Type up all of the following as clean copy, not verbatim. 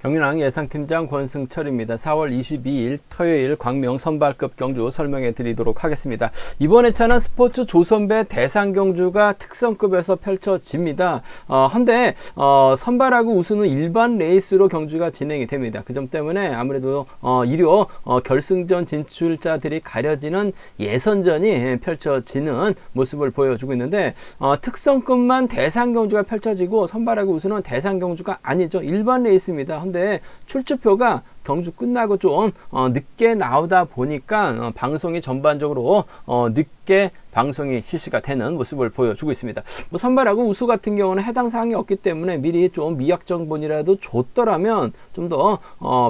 경륜왕 예상팀장 권승철입니다. 4월 22일 토요일 광명 선발급 경주 설명해 드리도록 하겠습니다. 이번 회차는 스포츠 조선배 대상경주가 특성급에서 펼쳐집니다. 한데 선발하고 우수는 일반 레이스로 경주가 진행이 됩니다. 그 점 때문에 아무래도 일요 결승전 진출자들이 가려지는 예선전이 펼쳐지는 모습을 보여주고 있는데 특성급만 대상경주가 펼쳐지고 선발하고 우수는 대상경주가 아니죠. 일반 레이스입니다. 근데 출주표가 경주 끝나고 좀 늦게 나오다 보니까 방송이 전반적으로 늦게 방송이 실시가 되는 모습을 보여주고 있습니다. 뭐 선발하고 우수 같은 경우는 해당 사항이 없기 때문에 미리 좀 미약 정보이라도 줬더라면 좀 더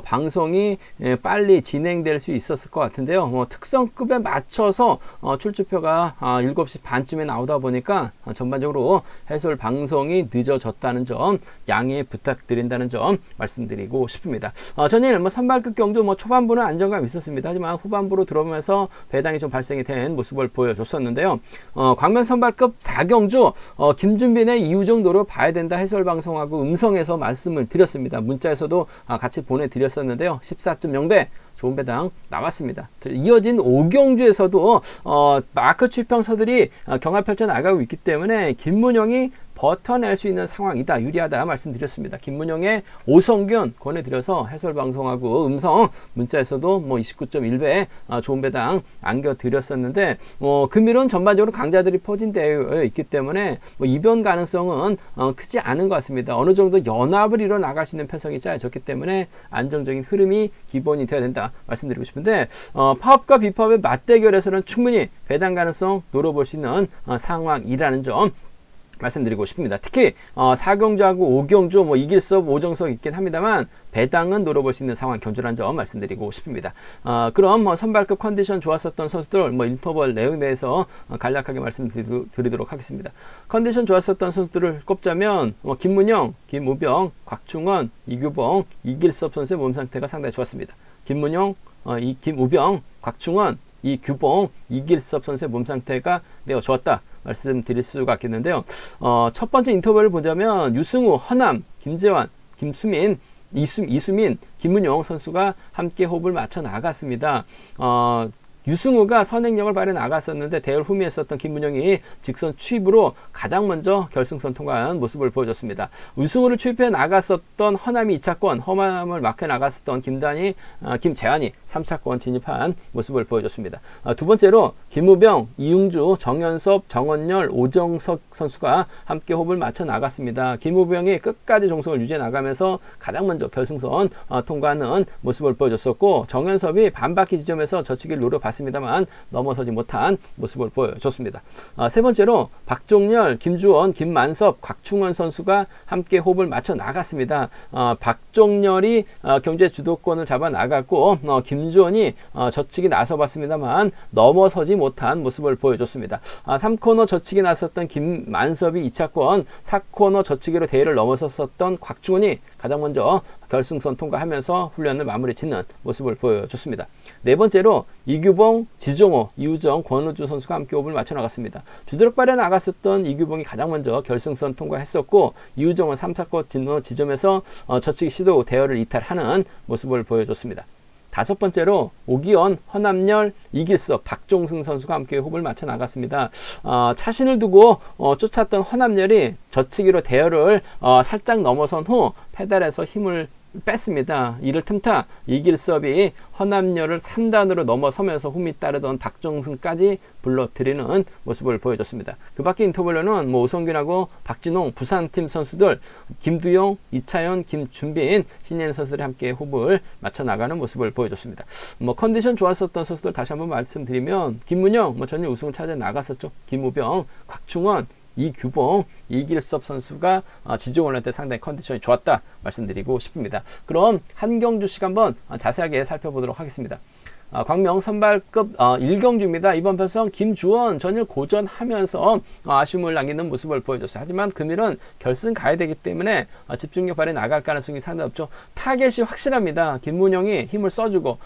방송이 빨리 진행될 수 있었을 것 같은데요. 특성급에 맞춰서 출주표가 7시 반쯤에 나오다 보니까 전반적으로 해설 방송이 늦어졌다는 점 양해 부탁드린다는 점 말씀드리고 싶습니다. 전일 선발급 경주 초반부는 안정감이 있었습니다. 하지만 후반부로 들어오면서 배당이 좀 발생이 된 모습을 보여줬었는데요. 광명 선발급 4경주 김준빈의 이유 정도로 봐야 된다 해설 방송하고 음성에서 말씀을 드렸습니다. 문자에서도 같이 보내드렸었는데요. 14.0배 좋은 배당 나왔습니다. 이어진 5경주에서도 마크 취평서들이 경합 펼쳐 나가고 있기 때문에 김문영이 버텨낼 수 있는 상황이다, 유리하다 말씀드렸습니다. 김문영의 오성균 권해드려서 해설방송하고 음성 문자에서도 29.1배 좋은 배당 안겨드렸었는데 금일은 전반적으로 강자들이 포진되어 있기 때문에 이변 가능성은 크지 않은 것 같습니다. 어느 정도 연합을 이뤄 나갈 수 있는 편성이 짜여졌기 때문에 안정적인 흐름이 기본이 되어야 된다 말씀드리고 싶은데 파업과 비파업의 맞대결에서는 충분히 배당 가능성 노려볼 수 있는 상황이라는 점 말씀드리고 싶습니다. 특히 4경주하고 5경주 이길 수 없고 오정석 있긴 합니다만 배당은 노려볼 수 있는 상황 견주라는 점 말씀드리고 싶습니다. 그럼 선발급 컨디션 좋았었던 선수들 인터벌 내용에 대해서 간략하게 말씀드리도록 하겠습니다. 컨디션 좋았었던 선수들을 꼽자면 김문영, 김우병, 곽충원, 이규봉, 이길섭 선수의 몸 상태가 상당히 좋았습니다. 김문영, 김우병, 곽충원, 이규봉, 이길섭 선수의 몸 상태가 매우 좋았다 말씀드릴 수가 있겠는데요. 첫 번째 인터뷰를 보자면 유승우, 허남, 김재환, 김수민, 이수민, 김문용 선수가 함께 호흡을 맞춰 나갔습니다. 유승우가 선행력을 발휘해 나갔었는데 대열 후미에 있었던 김문영이 직선 추입으로 가장 먼저 결승선 통과한 모습을 보여줬습니다. 유승우를 추입해 나갔었던 허남이 2차권, 허남을 막혀 나갔었던 김재환이 3차권 진입한 모습을 보여줬습니다. 두 번째로 김우병, 이웅주, 정연섭, 정원열, 오정석 선수가 함께 호흡을 맞춰 나갔습니다. 김우병이 끝까지 종속을 유지해 나가면서 가장 먼저 결승선 통과하는 모습을 보여줬었고 정연섭이 반바퀴 지점에서 저치기를 노려봤습니다만 넘어서지 못한 모습을 보여줬습니다. 세 번째로 박종렬, 김주원, 김만섭, 곽충원 선수가 함께 호흡을 맞춰 나갔습니다. 박종렬이 경주의 주도권을 잡아 나갔고 김주원이 저치기 나서봤습니다만 넘어서지 못한 모습을 보여줬습니다. 3코너 저치기 나섰던 김만섭이 2차권, 4코너 저치기로 대회를 넘어섰었던 곽충원이 가장 먼저 결승선 통과하면서 훈련을 마무리 짓는 모습을 보여줬습니다. 네 번째로 이규봉, 지종호, 이우정, 권우주 선수가 함께 호흡을 맞춰 나갔습니다. 주도력발에 나갔었던 이규봉이 가장 먼저 결승선 통과했었고 이우정은 3차권 지점에서 저치기 시도 대열을 이탈하는 모습을 보여줬습니다. 다섯 번째로 오기원, 허남열, 이길섭, 박종승 선수가 함께 호흡을 맞춰 나갔습니다. 차신을 두고 쫓았던 허남열이 저치기로 대열을 살짝 넘어선 후 페달에서 힘을 뺐습니다. 이를 틈타 이길섭이 허남열을 3단으로 넘어서면서 흠이 따르던 박종승까지 불러들이는 모습을 보여줬습니다. 그 밖에 인터뷰로는 오성균하고 박진홍, 부산팀 선수들, 김두용, 이차연, 김준빈, 신예은 선수들이 함께 호흡을 맞춰 나가는 모습을 보여줬습니다. 컨디션 좋았었던 선수들 다시 한번 말씀드리면 김문영, 전일 우승을 찾아 나갔었죠. 김우병, 곽충원, 이규봉, 이길섭 선수가 지종을 할 때 상당히 컨디션이 좋았다 말씀드리고 싶습니다. 그럼 한경주씩 한번 자세하게 살펴보도록 하겠습니다. 광명 선발급 1경주입니다. 이번 편성 김주원 전일 고전하면서 아쉬움을 남기는 모습을 보여줬어요. 하지만 금일은 결승 가야 되기 때문에 집중력 발휘 나갈 가능성이 상당히 높죠. 타겟이 확실합니다. 김문영이 힘을 써주고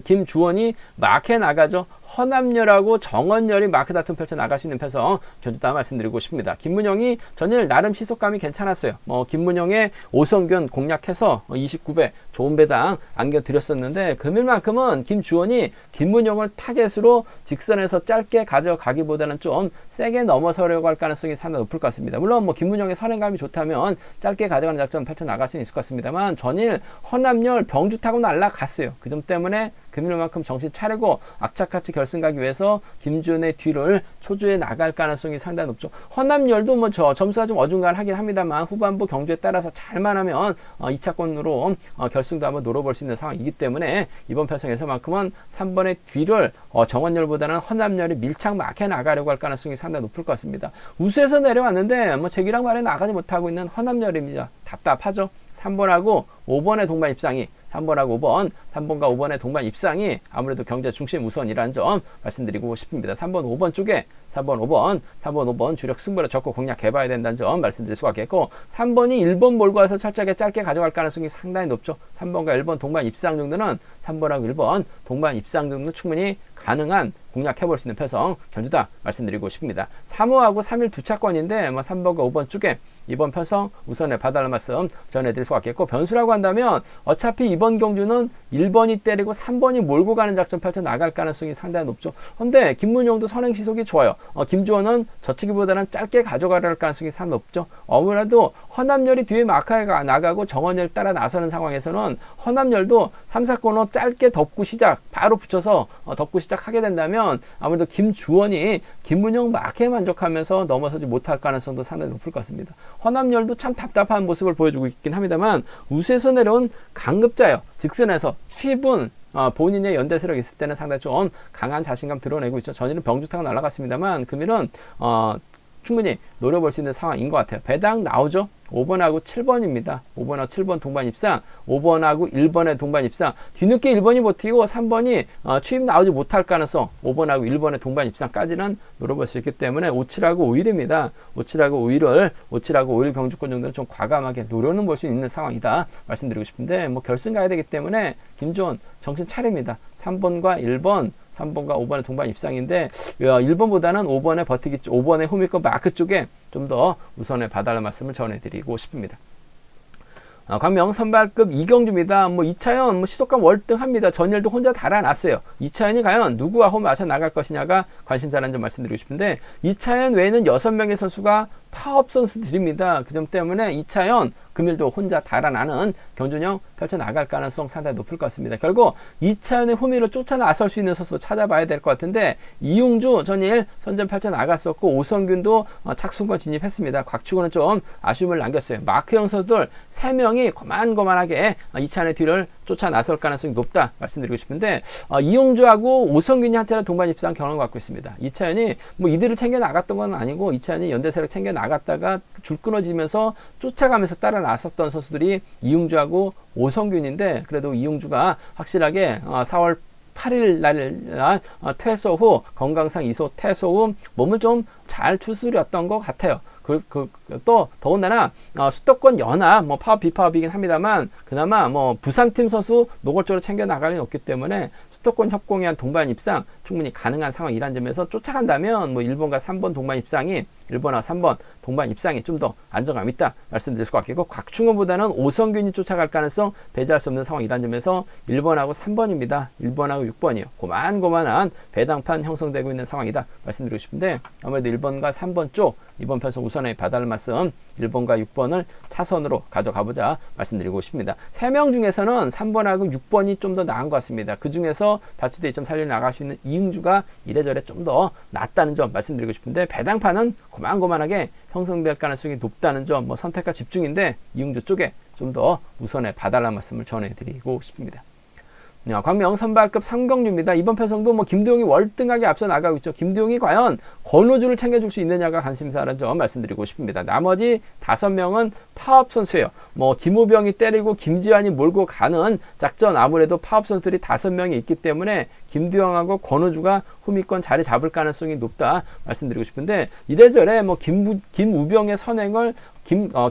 김주원이 마크에 나가죠. 허남열하고 정원열이 마크 다툼 펼쳐 나갈 수 있는 편성 견주다 말씀드리고 싶습니다. 김문영이 전일 나름 시속감이 괜찮았어요. 김문영의 오성균 공략해서 29배 좋은 배당 안겨드렸었는데 금일만큼은 김주원이 김문영을 타겟으로 직선에서 짧게 가져가기보다는 좀 세게 넘어서려고 할 가능성이 상당히 높을 것 같습니다. 물론 김문영의 선행감이 좋다면 짧게 가져가는 작전 펼쳐 나갈 수 있을 것 같습니다만 전일 허남열 병주 타고 날아갔어요. 그 점 때문에 금일만큼 정신 차리고 악착같이 결승 가기 위해서 김주원의 뒤를 초조해 나갈 가능성이 상당히 높죠. 허남열도 점수가 좀 어중간하긴 합니다만 후반부 경주에 따라서 잘만 하면 2차권으로 결승도 한번 노려볼 수 있는 상황이기 때문에 이번 편성에서만큼은 3번의 뒤를 정원열보다는 허남열이 밀착 막혀 나가려고 할 가능성이 상당히 높을 것 같습니다. 우수에서 내려왔는데 제기랑 말에 나가지 못하고 있는 허남열입니다. 답답하죠. 3번하고 5번의 동반 입상이 3번하고 5번, 3번과 5번의 동반 입상이 아무래도 경제 중심 우선이라는 점 말씀드리고 싶습니다. 3번, 5번 쪽에 3번, 5번 주력 승부를 적고 공략해봐야 된다는 점 말씀드릴 수가 있겠고 3번이 1번 몰고 와서 철저하게 짧게 가져갈 가능성이 상당히 높죠. 3번과 1번 동반 입상 정도는 3번하고 1번 동반 입상 정도는 충분히 가능한 공략해볼 수 있는 편성 견주다 말씀드리고 싶습니다. 3호하고 3일 두 차권인데 3번과 5번 쪽에 이번 편성 우선에 봐달라는 말씀 전해드릴 수가 있겠고 변수라고 한다면 어차피 이번 경주는 1번이 때리고 3번이 몰고 가는 작전 펼쳐 나갈 가능성이 상당히 높죠. 그런데 김문영도 선행 시속이 좋아요. 김주원은 저치기보다는 짧게 가져가려 할 가능성이 상당히 높죠. 아무래도 허남열이 뒤에 마카에 나가고 정원열 따라 나서는 상황에서는 허남열도 3, 4코너 짧게 덮고 시작 바로 붙여서 덮고 시작하게 된다면 아무래도 김주원이 김문영 마크에 만족하면서 넘어서지 못할 가능성도 상당히 높을 것 같습니다. 허남열도 참 답답한 모습을 보여주고 있긴 합니다만 우수에서 내려온 강급자요. 직선에서 취분 본인의 연대 세력이 있을 때는 상당히 좀 강한 자신감 드러내고 있죠. 전일은 병주 타고 날아갔습니다만 금일은 충분히 노려볼 수 있는 상황인 것 같아요. 배당 나오죠. 5번하고 7번입니다. 5번하고 7번 동반 입상, 5번하고 1번의 동반 입상, 뒤늦게 1번이 버티고 3번이 취입 나오지 못할 가능성, 5번하고 1번의 동반 입상까지는 노려볼 수 있기 때문에 57하고 51입니다. 57하고 51 경주권 정도는 좀 과감하게 노려는 볼 수 있는 상황이다 말씀드리고 싶은데 결승 가야 되기 때문에 김주원 정신 차립니다. 3번과 1번 3번과 5번의 동반 입상인데 1번보다는 5번의 버티기 5번의 후미권 마크 쪽에 좀 더 우선에 봐달라는 말씀을 전해드리고 싶습니다. 광명 선발급 2경주입니다. 2차연 시속감 월등합니다. 전일도 혼자 달아났어요. 2차연이 과연 누구와 홈 맞춰 나갈 것이냐가 관심사라는 점 말씀드리고 싶은데 2차연 외에는 6명의 선수가 파업 선수들입니다. 그 점 때문에 2차연 금일도 혼자 달아나는 경주령 펼쳐나갈 가능성 상당히 높을 것 같습니다. 결국 2차연의 후미를 쫓아 나설 수 있는 선수 찾아봐야 될 것 같은데 이용주 전일 선전 펼쳐나갔었고 오성균도 착순권 진입했습니다. 곽추구는 좀 아쉬움을 남겼어요. 마크형 선수들 3명이 거만거만하게 2차연의 뒤를 쫓아 나설 가능성이 높다 말씀드리고 싶은데 이용주하고 오성균이 한차례 동반 입상 경험을 갖고 있습니다. 2차연이 이들을 챙겨 나갔던 건 아니고 2차연이 연대세력 챙겨 나갔다가 줄 끊어지면서 쫓아가면서 따라 나섰던 선수들이 이용주하고 오성균인데 그래도 이용주가 확실하게 4월 8일 날 퇴소 후 건강상 이소 퇴소 후 몸을 좀 잘 추스렸던 것 같아요. 또 더군다나 수도권 연합 파업 비파업이긴 합니다만 그나마 부산팀 선수 노골적으로 챙겨 나갈 일은 없기 때문에 수도권 협공에 한 동반 입상 충분히 가능한 상황이란 점에서 쫓아간다면 1번과 3번 동반 입상이 1번과 3번 동반 입상이 좀 더 안정감 있다 말씀드릴 수가 있겠고 곽충원보다는 오성균이 쫓아갈 가능성 배제할 수 없는 상황이란 점에서 1번하고 3번입니다. 1번하고 6번이요. 고만고만한 배당판 형성되고 있는 상황이다 말씀드리고 싶은데 아무래도 1번과 3번 쪽 이번 편성 우선에 봐달라는 말씀 1번과 6번을 차선으로 가져가보자 말씀드리고 싶습니다. 3명 중에서는 3번하고 6번이 좀 더 나은 것 같습니다. 그 중에서 발주대 2점 살려 나갈 수 있는 이응주가 이래저래 좀 더 낫다는 점 말씀드리고 싶은데 배당판은 고만고만하게 형성될 가능성이 높다는 점 선택과 집중인데 이응주 쪽에 좀 더 우선에 봐달라는 말씀을 전해드리고 싶습니다. 광명 선발급 3경주입니다. 이번 편성도 뭐 김도용이 월등하게 앞서 나가고 있죠. 김도용이 과연 권우주를 챙겨줄 수 있느냐가 관심사라는 점 말씀드리고 싶습니다. 나머지 5명은 파업 선수예요. 뭐 김우병이 때리고 김지환이 몰고 가는 작전, 아무래도 파업 선수들이 5명이 있기 때문에 김도영하고 권우주가 후미권 자리 잡을 가능성이 높다 말씀드리고 싶은데, 이래저래 뭐 김우병의 선행을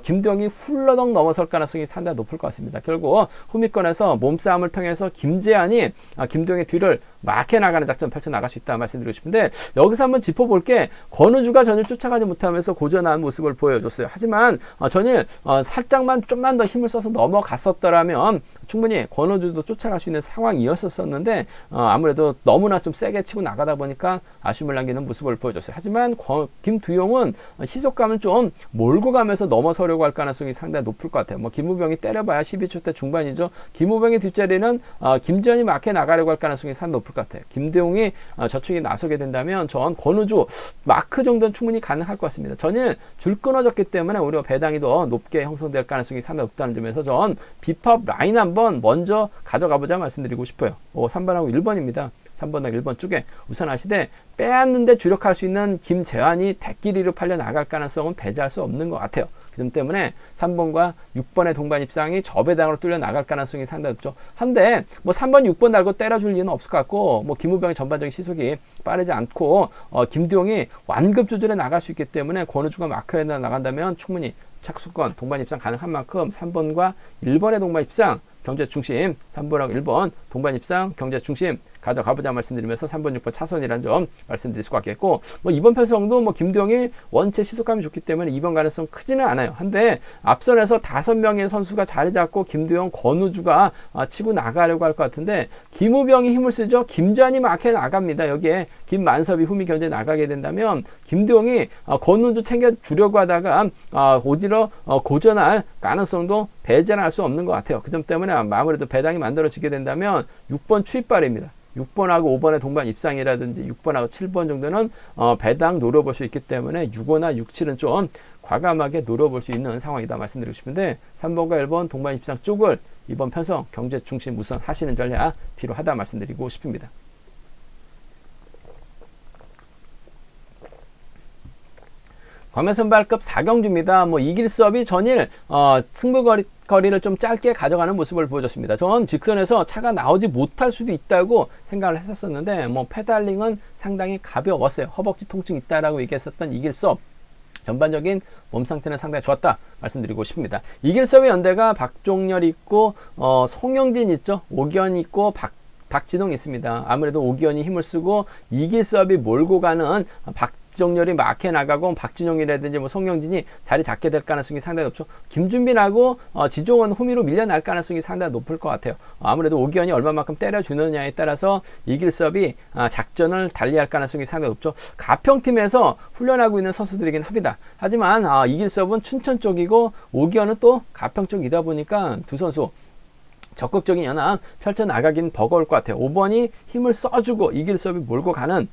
김도영이 훌러덩 넘어설 가능성이 상당히 높을 것 같습니다. 결국 후미권에서 몸싸움을 통해서 김재환이 김도영의 뒤를 막해 나가는 작전 펼쳐 나갈 수 있다 말씀드리고 싶은데, 여기서 한번 짚어볼 게 권우주가 전일 쫓아가지 못하면서 고전한 모습을 보여줬어요. 하지만 전일 살짝만 좀만 더 힘을 써서 넘어갔었더라면 충분히 권우주도 쫓아갈 수 있는 상황이었었는데 아무래도 너무나 좀 세게 치고 나가다 보니까 아쉬움을 남기는 모습을 보여줬어요. 하지만 김두용은 시속감을 좀 몰고 가면서 넘어서려고 할 가능성이 상당히 높을 것 같아요. 뭐 김우병이 때려봐야 12초 대 중반이죠. 김우병의 뒷자리는 김지현이 막해 나가려고 할 가능성이 상당히 높을 것 같아요. 김대용이 저쪽에 나서게 된다면 전 권우주 마크 정도는 충분히 가능할 것 같습니다. 전일 줄 끊어졌기 때문에 오히려 배당이 더 높게 형성될 가능성이 상당히 높다는 점에서 전 비팝 라인 한번 먼저 가져가보자 말씀드리고 싶어요. 3번하고 1번입니다. 3번하고 1번 쪽에 우선 하시되, 빼앗는데 주력할 수 있는 김재환이 대끼리로 팔려 나갈 가능성은 배제할 수 없는 것 같아요. 그 점 때문에 3번과 6번의 동반 입상이 저배당으로 뚫려 나갈 가능성이 상당히 높죠. 한데 뭐 3번, 6번 달고 때려줄 이유는 없을 것 같고, 뭐 김우병의 전반적인 시속이 빠르지 않고 김두용이 완급 조절해 나갈 수 있기 때문에 권우주가 마크에 나간다면 충분히 착수권 동반 입상 가능한 만큼 3번과 1번의 동반 입상 경제 중심, 3번하고 1번 동반 입상 경제 중심 가져가보자 말씀드리면서 3번, 6번 차선이라는 점 말씀드릴 수가 있겠고, 뭐 이번 편성도 뭐 김도영이 원체 시속감이 좋기 때문에 2번 가능성 크지는 않아요. 한데 앞선에서 5명의 선수가 자리 잡고 김도영, 권우주가 치고 나가려고 할 것 같은데, 김우병이 힘을 쓰죠. 김지환이 막해 나갑니다. 여기에 김만섭이 후미 견제 나가게 된다면 김도영이 권우주 챙겨주려고 하다가 오히려 고전할 가능성도 배제는 할 수 없는 것 같아요. 그 점 때문에 아무래도 배당이 만들어지게 된다면 6번 추입발입니다. 6번하고 5번의 동반 입상이라든지 6번하고 7번 정도는 배당 노려볼 수 있기 때문에 6호나 6, 7은 좀 과감하게 노려볼 수 있는 상황이다 말씀드리고 싶은데, 3번과 1번 동반 입상 쪽을 이번 편성 경제 중심 우선 하시는 전략 필요하다 말씀드리고 싶습니다. 광명선발급 4경주입니다. 뭐 이길 수업이 전일 승부거리를 좀 짧게 가져가는 모습을 보여줬습니다. 전 직선에서 차가 나오지 못할 수도 있다고 생각을 했었는데, 뭐 페달링은 상당히 가벼웠어요. 허벅지 통증 있다라고 얘기했었던 이길 수업, 전반적인 몸 상태는 상당히 좋았다 말씀드리고 싶습니다. 이길섭의 연대가 박종렬 있고 송영진 있죠. 오기현 있고 박진홍 있습니다. 아무래도 오기현이 힘을 쓰고 이길섭이 몰고 가는 박정렬이 막해 나가고 박진홍이라든지 뭐 송영진이 자리 잡게 될 가능성이 상당히 높죠. 김준빈하고 지종원 후미로 밀려날 가능성이 상당히 높을 것 같아요. 아무래도 오기현이 얼마만큼 때려주느냐에 따라서 이길섭이 작전을 달리할 가능성이 상당히 높죠. 가평팀에서 훈련하고 있는 선수들이긴 합니다. 하지만 이길섭은 춘천 쪽이고 오기현은 또 가평 쪽이다 보니까 두 선수 적극적인 연합 펼쳐나가긴 버거울 것 같아요. 5번이 힘을 써주고 이길섭이 몰고 가는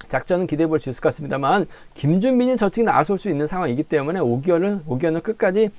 작전은 기대해 볼 수 있을 것 같습니다만, 김준빈이 저측 나설 수 있는 상황이기 때문에 오기현은 끝까지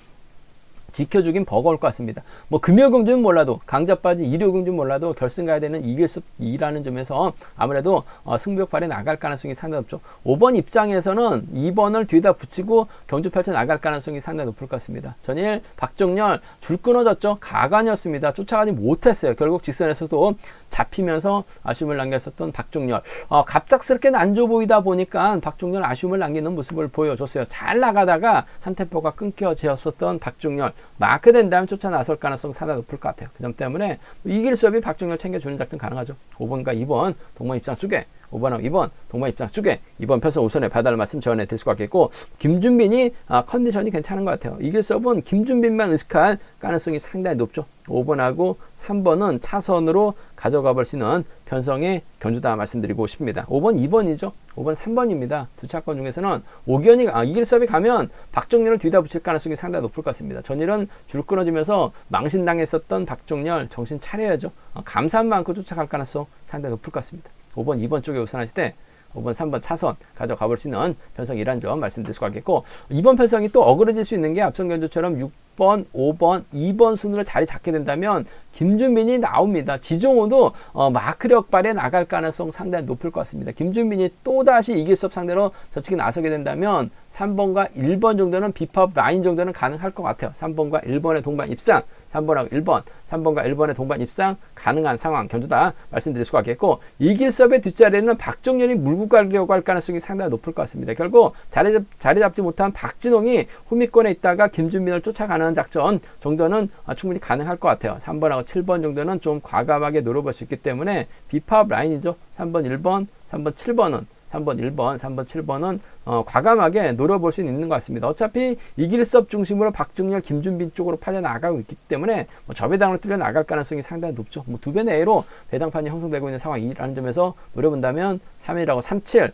지켜주긴 버거울 것 같습니다. 뭐 금요경주는 몰라도, 강자빠진 일요경주는 몰라도 결승 가야 되는 이길섭이라는 점에서 아무래도 승부욕발에 나갈 가능성이 상당히 높죠. 5번 입장에서는 2번을 뒤에다 붙이고 경주 펼쳐 나갈 가능성이 상당히 높을 것 같습니다. 전일 박정렬 줄 끊어졌죠. 가관이었습니다. 쫓아가지 못했어요. 결국 직선에서도 잡히면서 아쉬움을 남겼었던 박종렬, 갑작스럽게 안 좋아 보이다 보니까 박종렬 아쉬움을 남기는 모습을 보여줬어요. 잘 나가다가 한 템포가 끊겨졌었던 박종렬, 마크 된 다음에 쫓아 나설 가능성 상당히 높을 것 같아요. 그 점 때문에 이길 수업이 박종렬 챙겨주는 작전 가능하죠. 5번과 2번 동반 입장 쪽에, 5번하고 2번 동반 입장 쪽에 이번 편성 우선에 받을 말씀 전해드릴 수가 있겠고, 김준빈이 컨디션이 괜찮은 것 같아요. 이길 수업은 김준빈만 의식할 가능성이 상당히 높죠. 5번하고 3번은 차선으로 가져가 볼 수 있는 편성의 견주다 말씀드리고 싶습니다. 5번, 2번이죠. 5번, 3번입니다. 두 차권 중에서는 오기현이 이길 수업이 가면 박종렬을 뒤다 붙일 가능성이 상당히 높을 것 같습니다. 전일은 줄 끊어지면서 망신당했었던 박종렬 정신 차려야죠. 감사한 만큼 쫓아갈 가능성 상당히 높을 것 같습니다. 5번, 2번 쪽에 우선하실 때 5번, 3번 차선 가져가 볼 수 있는 편성이란 점 말씀드릴 수가 있겠고, 이번 편성이 또 어그러질 수 있는 게 앞선 견주처럼 6번, 5번, 2번 순으로 자리 잡게 된다면 김준빈이 나옵니다. 지종호도 마크력 발에 나갈 가능성 상당히 높을 것 같습니다. 김준빈이 또다시 이길섭 상대로 저측에 나서게 된다면 3번과 1번 정도는 비팝 라인 정도는 가능할 것 같아요. 3번과 1번의 동반 입상, 3번하고 1번, 3번과 1번의 동반 입상 가능한 상황 견주다 말씀드릴 수가 있겠고, 이길섭의 뒷자리에는 박정현이 물고 가려고 할 가능성이 상당히 높을 것 같습니다. 결국 자리 잡지 못한 박진홍이 후미권에 있다가 김준빈을 쫓아가는 작전 정도는 충분히 가능할 것 같아요. 3번하고 7번 정도는 좀 과감하게 노려볼 수 있기 때문에 비팝 라인이죠. 3번, 1번, 3번, 7번은 3번, 1번, 3번, 7번은 과감하게 노려볼 수 있는 것 같습니다. 어차피 이길섭 중심으로 박정열, 김준빈 쪽으로 팔려나가고 있기 때문에 저배당으로 뚫려 나갈 가능성이 상당히 높죠. 2배 내로 배당판이 형성되고 있는 상황이라는 점에서 노려본다면 3일하고 37,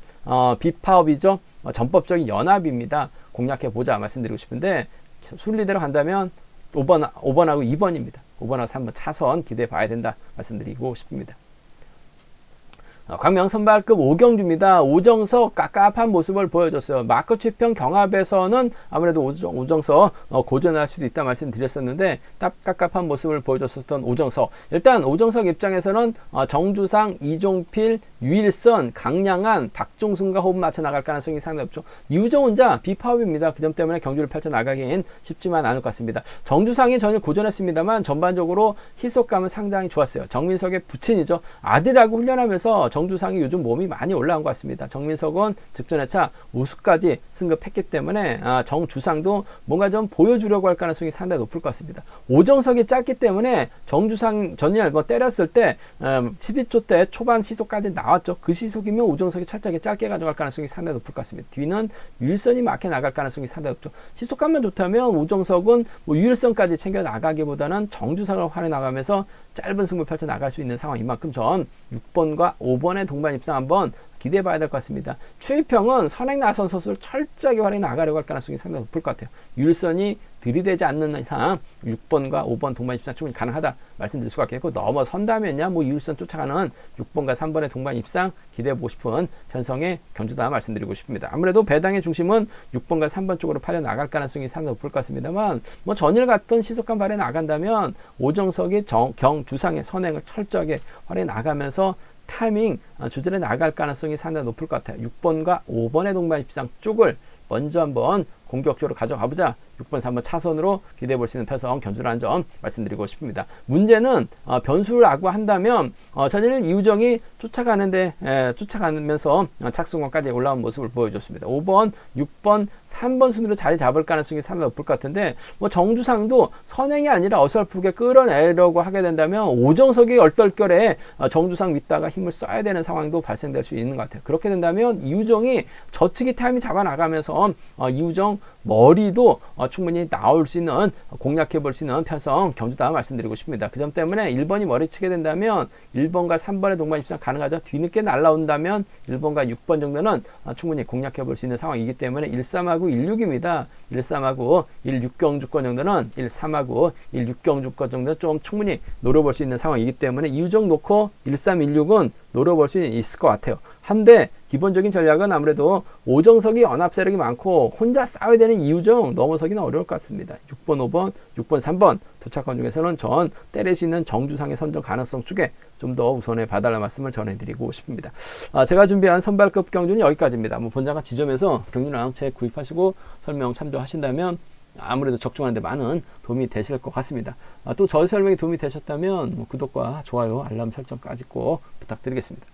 비파업이죠. 전법적인 연합입니다. 공략해보자 말씀드리고 싶은데, 순리대로 간다면 5번하고 2번입니다. 5번하고 3번 차선 기대해 봐야 된다 말씀드리고 싶습니다. 광명 선발급 오경주입니다. 오정석 깝깝한 모습을 보여줬어요. 마크 취평 경합에서는 아무래도 오정석 고전할 수도 있다 말씀드렸었는데, 딱 깝깝한 모습을 보여줬었던 오정석. 일단 오정석 입장에서는 정주상, 이종필, 유일선, 강량한, 박종순과 호흡 맞춰 나갈 가능성이 상당히 높죠. 이우정 혼자 비파업입니다. 그 점 때문에 경주를 펼쳐 나가기엔 쉽지만 않을 것 같습니다. 정주상이 전혀 고전했습니다만 전반적으로 희속감은 상당히 좋았어요. 정민석의 부친이죠. 아들하고 훈련하면서 정주상이 요즘 몸이 많이 올라온 것 같습니다. 정민석은 직전회차 우수까지 승급했기 때문에 정주상도 뭔가 좀 보여주려고 할 가능성이 상당히 높을 것 같습니다. 오정석이 짧기 때문에 정주상 전일 때렸을 때 12초 때 초반 시속까지 나왔죠. 그 시속이면 오정석이 철저하게 짧게 가져갈 가능성이 상당히 높을 것 같습니다. 뒤는 유일선이 막혀 나갈 가능성이 상당히 높죠. 시속감만 좋다면 오정석은 유일선까지 챙겨 나가기보다는 정주상을 활용해 나가면서 짧은 승부 펼쳐 나갈 수 있는 상황인 만큼 전 6번과 5번의 동반 입상 한번 기대해 봐야 될 것 같습니다. 추이평은 선행 나선 선수를 철저하게 활용해 나가려고 할 가능성이 상당히 높을 것 같아요. 유일선이 들이대지 않는 이상 6번과 5번 동반 입상 충분히 가능하다 말씀드릴 수가 있겠고, 넘어선다면야 유일선 쫓아가는 6번과 3번의 동반 입상 기대해보고 싶은 편성의 경주다 말씀드리고 싶습니다. 아무래도 배당의 중심은 6번과 3번 쪽으로 팔려 나갈 가능성이 상당히 높을 것 같습니다만, 전일 같던 시속감 발에 나간다면 오정석이 정주상의 선행을 철저하게 활용해 나가면서 타이밍 조절해 나갈 가능성이 상당히 높을 것 같아요. 6번과 5번의 동반 입상 쪽을 먼저 한번 공격적으로 가져가 보자. 6번, 3번 차선으로 기대해 볼 수 있는 편성 견주라는 점 말씀드리고 싶습니다. 문제는 변수라고 한다면 전일 이우정이 쫓아가면서 착승권까지 올라온 모습을 보여줬습니다. 5번, 6번, 3번 순으로 자리 잡을 가능성이 상당히 높을 것 같은데, 정주상도 선행이 아니라 어설프게 끌어내려고 하게 된다면 오정석이 얼떨결에 정주상 믿다가 힘을 써야 되는 상황도 발생될 수 있는 것 같아요. 그렇게 된다면 이우정이 저측이 타이밍 잡아 나가면서 이우정 머리도 충분히 나올 수 있는, 공략해 볼 수 있는 편성 경주다 말씀드리고 싶습니다. 그 점 때문에 1번이 머리 치게 된다면 1번과 3번의 동반 입상 가능하죠. 뒤늦게 날라온다면 1번과 6번 정도는 충분히 공략해 볼 수 있는 상황이기 때문에 13하고 16입니다. 13하고 16경주권 정도는 13하고 16경주권 정도는 좀 충분히 노려볼 수 있는 상황이기 때문에 이우정 놓고 13, 16은 노려볼 수 있을 것 같아요. 한데 기본적인 전략은 아무래도 오정석이 연합 세력이 많고 혼자 싸워야 되는 이우정 넘어서기는 어려울 것 같습니다. 6번, 5번, 6번, 3번 두 차권 중에서는 전 때릴 수 있는 정주상의 선정 가능성 쪽에 좀 더 우선해 봐달라는 말씀을 전해드리고 싶습니다. 제가 준비한 선발급 경주는 여기까지입니다. 본장과 지점에서 경주랑 책 구입하시고 설명 참조하신다면 아무래도 적중하는 데 많은 도움이 되실 것 같습니다. 또 저희 설명이 도움이 되셨다면 구독과 좋아요, 알람 설정까지 꼭 부탁드리겠습니다.